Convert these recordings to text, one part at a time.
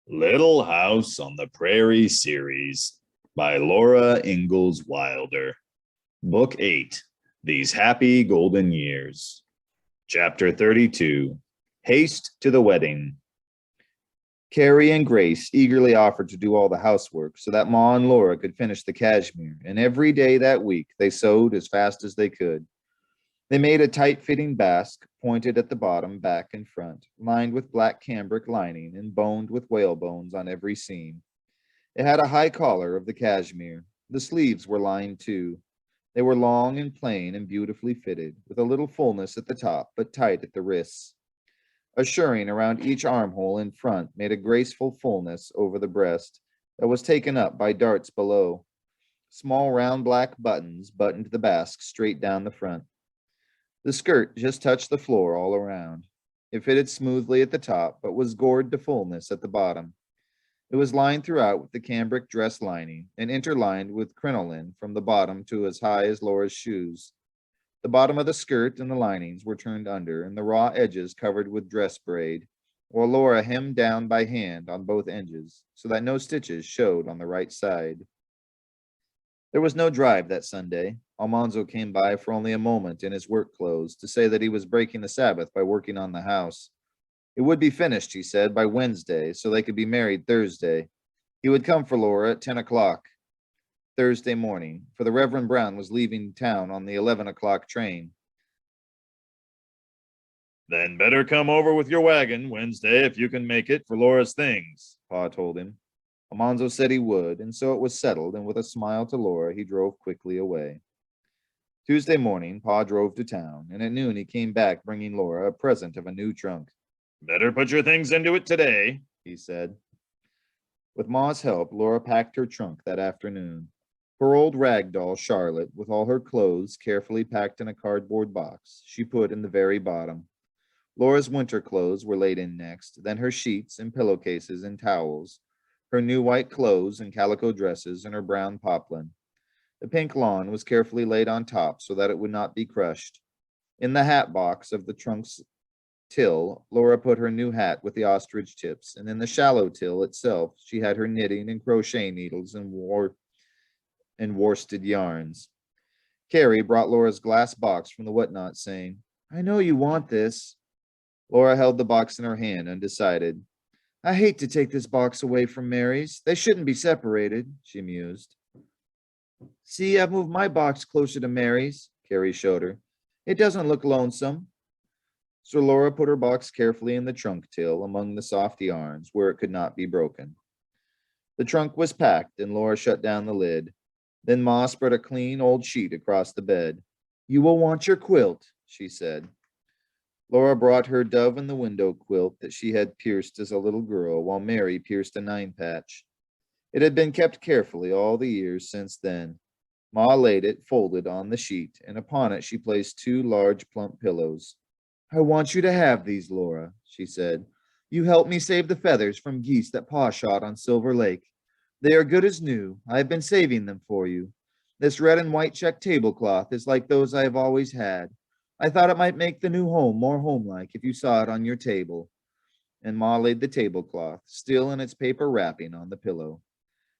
Little House on the Prairie series by Laura Ingalls Wilder. Book 8, These Happy Golden Years. Chapter 32, Haste to the Wedding. Carrie and Grace eagerly offered to do all the housework so that Ma and Laura could finish the cashmere, and every day that week they sewed as fast as they could. They made a tight-fitting basque, pointed at the bottom, back and front, lined with black cambric lining and boned with whale bones on every seam. It had a high collar of the cashmere. The sleeves were lined too. They were long and plain and beautifully fitted, with a little fullness at the top, but tight at the wrists. A shirring around each armhole in front made a graceful fullness over the breast that was taken up by darts below. Small round black buttons buttoned the basque straight down the front. The skirt just touched the floor all around. It fitted smoothly at the top, but was gored to fullness at the bottom. It was lined throughout with the cambric dress lining and interlined with crinoline from the bottom to as high as Laura's shoes. The bottom of the skirt and the linings were turned under and the raw edges covered with dress braid, while Laura hemmed down by hand on both edges so that no stitches showed on the right side. There was no drive that Sunday. Almanzo came by for only a moment in his work clothes to say that he was breaking the Sabbath by working on the house. It would be finished, he said, by Wednesday, so they could be married Thursday. He would come for Laura at 10 o'clock Thursday morning, for the Reverend Brown was leaving town on the 11 o'clock train. Then better come over with your wagon Wednesday if you can make it for Laura's things, Pa told him. Almanzo said he would, and so it was settled, and with a smile to Laura, he drove quickly away. Tuesday morning, Pa drove to town, and at noon he came back bringing Laura a present of a new trunk. Better put your things into it today, he said. With Ma's help, Laura packed her trunk that afternoon. Her old rag doll, Charlotte, with all her clothes carefully packed in a cardboard box, she put in the very bottom. Laura's winter clothes were laid in next, then her sheets and pillowcases and towels, her new white clothes and calico dresses, and her brown poplin. The pink lawn was carefully laid on top so that it would not be crushed. In the hat box of the trunk's till, Laura put her new hat with the ostrich tips, and in the shallow till itself she had her knitting and crochet needles and worsted yarns. Carrie brought Laura's glass box from the whatnot, saying, "I know you want this." Laura held the box in her hand, undecided. "I hate to take this box away from Mary's. They shouldn't be separated," she mused. "See, I've moved my box closer to Mary's," Carrie showed her. "It doesn't look lonesome." So Laura put her box carefully in the trunk till among the soft yarns where it could not be broken. The trunk was packed and Laura shut down the lid. Then Ma spread a clean old sheet across the bed. "You will want your quilt," she said. Laura brought her dove in the window quilt that she had pierced as a little girl while Mary pierced a 9-patch. It had been kept carefully all the years since then. Ma laid it folded on the sheet, and upon it she placed 2 large plump pillows. "I want you to have these, Laura," she said. "You helped me save the feathers from geese that Pa shot on Silver Lake. They are good as new. I have been saving them for you. This red and white check tablecloth is like those I have always had. I thought it might make the new home more homelike if you saw it on your table." And Ma laid the tablecloth, still in its paper wrapping, on the pillow.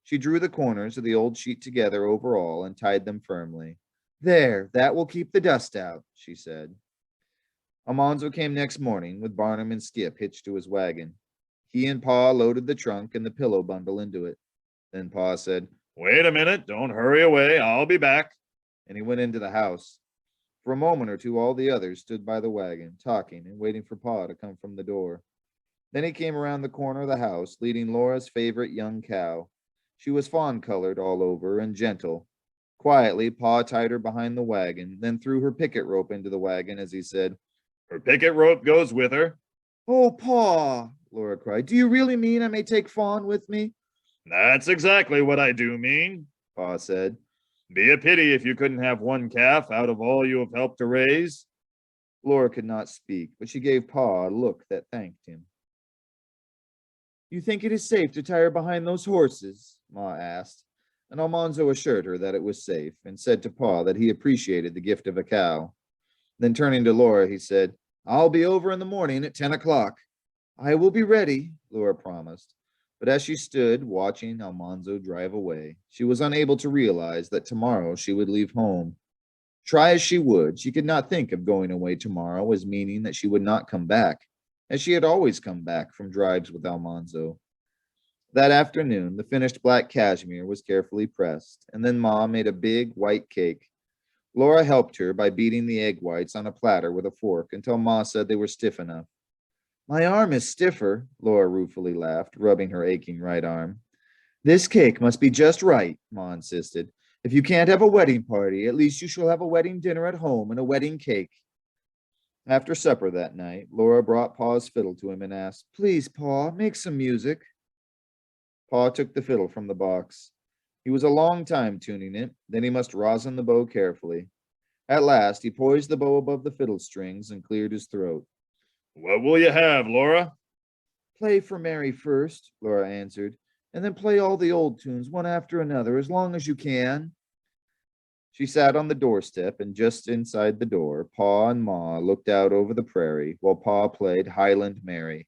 She drew the corners of the old sheet together over all and tied them firmly. "There, that will keep the dust out," she said. Almanzo came next morning with Barnum and Skip hitched to his wagon. He and Pa loaded the trunk and the pillow bundle into it. Then Pa said, "Wait a minute, don't hurry away, I'll be back." And he went into the house. For a moment or two all the others stood by the wagon, talking and waiting for Pa to come from the door. Then he came around the corner of the house, leading Laura's favorite young cow. She was fawn-colored all over and gentle. Quietly, Pa tied her behind the wagon, then threw her picket rope into the wagon as he said, "Her picket rope goes with her." "Oh, Pa," Laura cried, "do you really mean I may take Fawn with me?" "That's exactly what I do mean," Pa said. "Be a pity if you couldn't have one calf out of all you have helped to raise." Laura could not speak, but she gave Pa a look that thanked him. "You think it is safe to tie her behind those horses?" Ma asked, and Almanzo assured her that it was safe, and said to Pa that he appreciated the gift of a cow. Then turning to Laura, he said, "I'll be over in the morning at 10 o'clock." "I will be ready," Laura promised. But as she stood watching Almanzo drive away, she was unable to realize that tomorrow she would leave home. Try as she would, she could not think of going away tomorrow as meaning that she would not come back, as she had always come back from drives with Almanzo. That afternoon, the finished black cashmere was carefully pressed, and then Ma made a big white cake. Laura helped her by beating the egg whites on a platter with a fork until Ma said they were stiff enough. My arm is stiffer, Laura ruefully laughed, rubbing her aching right arm. This cake must be just right, Ma insisted. If you can't have a wedding party, at least you shall have a wedding dinner at home and a wedding cake. After supper that night, Laura brought Pa's fiddle to him and asked, Please, Pa, make some music. Pa took the fiddle from the box. He was a long time tuning it, then he must rosin the bow carefully. At last, he poised the bow above the fiddle strings and cleared his throat. What will you have, Laura? Play for Mary first, Laura answered, and then play all the old tunes one after another as long as you can. She sat on the doorstep, and just inside the door, Pa and Ma looked out over the prairie while Pa played Highland Mary.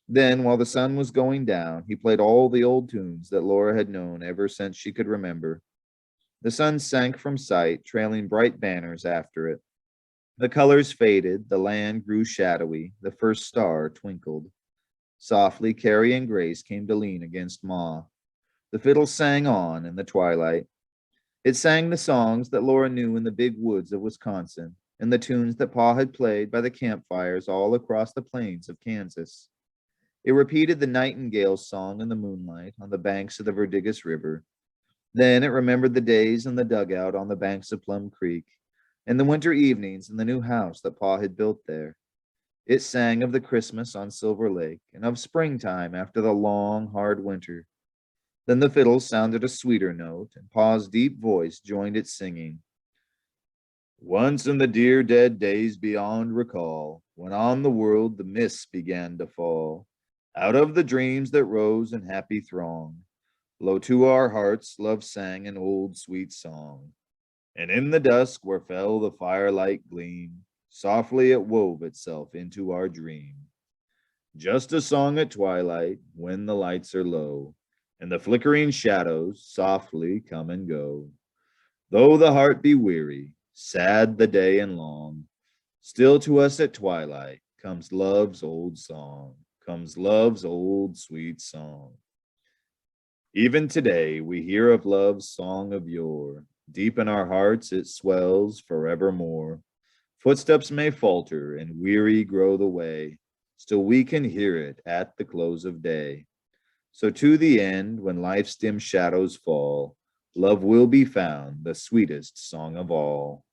Then, while the sun was going down, he played all the old tunes that Laura had known ever since she could remember. The sun sank from sight, trailing bright banners after it. The colors faded, the land grew shadowy, the first star twinkled. Softly, Carrie and Grace came to lean against Ma. The fiddle sang on in the twilight. It sang the songs that Laura knew in the big woods of Wisconsin, and the tunes that Pa had played by the campfires all across the plains of Kansas. It repeated the nightingale's song in the moonlight on the banks of the Verdigus River. Then it remembered the days in the dugout on the banks of Plum Creek, and the winter evenings in the new house that Pa had built there. It sang of the Christmas on Silver Lake and of springtime after the long, hard winter. Then the fiddle sounded a sweeter note, and Pa's deep voice joined its singing. Once in the dear dead days beyond recall, when on the world the mists began to fall, out of the dreams that rose in happy throng, low to our hearts love sang an old sweet song. And in the dusk where fell the firelight gleam, softly it wove itself into our dream. Just a song at twilight when the lights are low, and the flickering shadows softly come and go. Though the heart be weary, sad the day and long, still to us at twilight comes love's old song, comes love's old sweet song. Even today we hear of love's song of yore. Deep in our hearts it swells forevermore. Footsteps may falter and weary grow the way, still we can hear it at the close of day. So to the end, when life's dim shadows fall, love will be found the sweetest song of all.